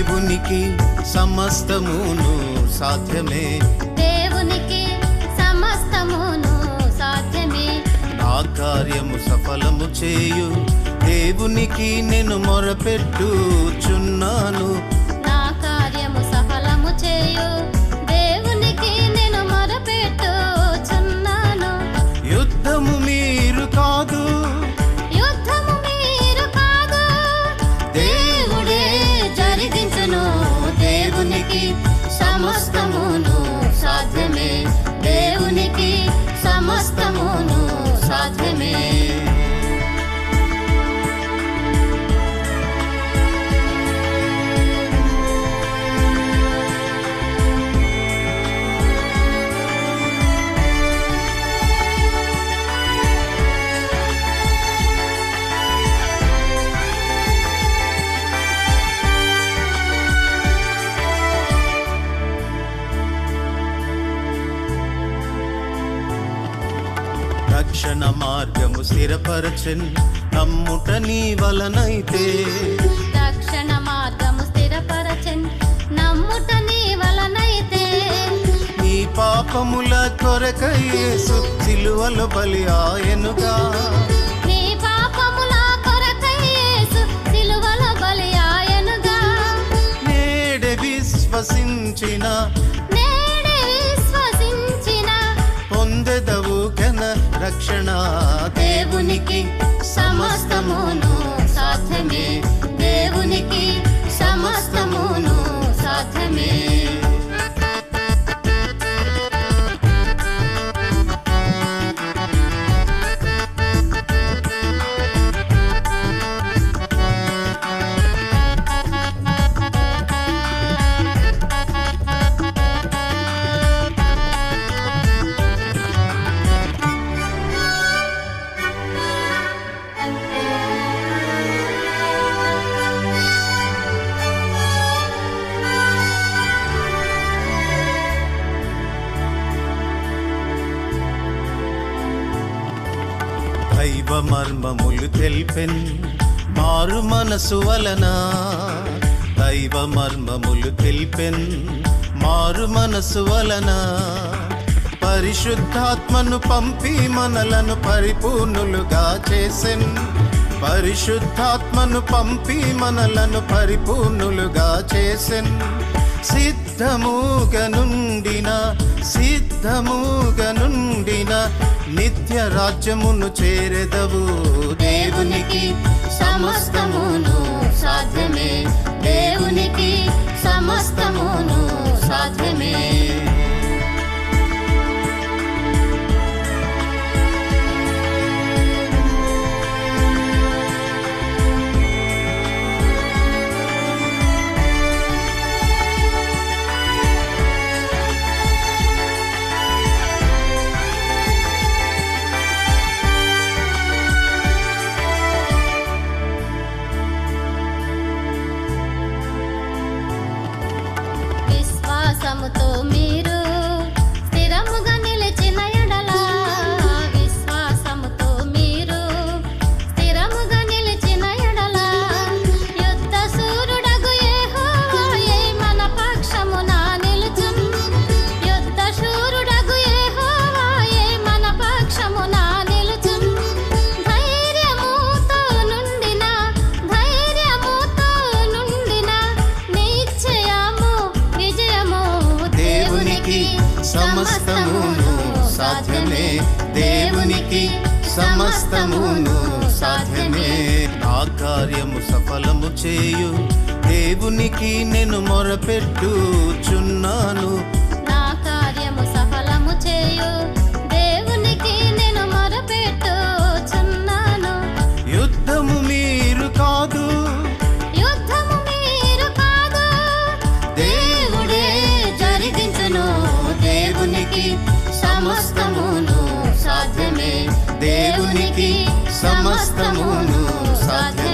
దేవునికి సమస్తమును సాధ్యమే, దేవునికి సమస్తమును సాధ్యమే. నా కార్యము సఫలము చేయు దేవునికి నేను మొరపెట్టుచున్నాను. నా కార్యము సఫలము చేయు దేవునికి నేను మొరపెట్టుచున్నాను. యుద్ధము మీరు కాదు, యుద్ధము మీరు కాదు, దేవుడే జరిగించును. దేవునికి సమస్తమును సాధ్యమే, దేవునికి సమస్తమును సాధ్యమే. రక్షణ మార్గము స్థిరపరచెన్ నమ్ముట నీ వలనైతే, రక్షణ మార్గము స్థిరపరచెన్ నమ్ముట నీ వలనైతే. నీ పాపముల కొరకై యేసు సిలువలో బలి ఆయనుగా, నీ పాపముల కొరకై యేసు సిలువలో బలి ఆయనుగా. నేడే విశ్వసించిన పొందెదవు ఘన రక్షణ. దేవునికి సమస్తమును సాధ్యమే, దేవునికి సమస్తమును సాధ్యమే. దైవ మర్మములు తెల్పెన్ మారు మనసు వలన, దైవ మర్మములు తెల్పెన్ మారు మనసు వలన. పరిశుద్ధాత్మను పంపి మనలను పరిపూర్ణులుగా చేసెన్, పరిశుద్ధాత్మను పంపి మనలను పరిపూర్ణులుగా చేసెన్. సిద్ధముగా నుండిన నిత్య రాజ్యమును చేరెదవు. దేవునికి సమస్తమును సాధ్యమే, దేవునికి సమస్తమును సాధ్యమే. విశ్వాసముతో మీరు స్థిరముగా నిలిచిన ఎడల, విశ్వాసముతో మీరు స్థిరముగా నిలిచిన ఎడల, యుద్ధ శూరుడగు యెహోవాయే మన పక్షమున నిలుచున్. యుద్ధ శూరుడగు యెహోవాయే మన పక్షమున నిలుచున్. ధైర్యముతో నుండిన నిశ్చయము విజయము. దేవునికి సమస్తమును సాధ్యమే, దేవునికి సమస్తమును సాధ్యమే. నా కార్యము సఫలము చేయు దేవునికి నేను మొరపెట్టుచున్నాను. నా కార్యము సఫలము చేయు దేవునికి నేను మొరపెట్టుచున్నాను. యుద్ధము మీరు కాదు, యుద్ధము మీరు కాదు, దేవుడే జరిగించును. దేవునికి సమస్తమును సాధ్యమే, దేవునికి సమస్తమును సాధ్యమే.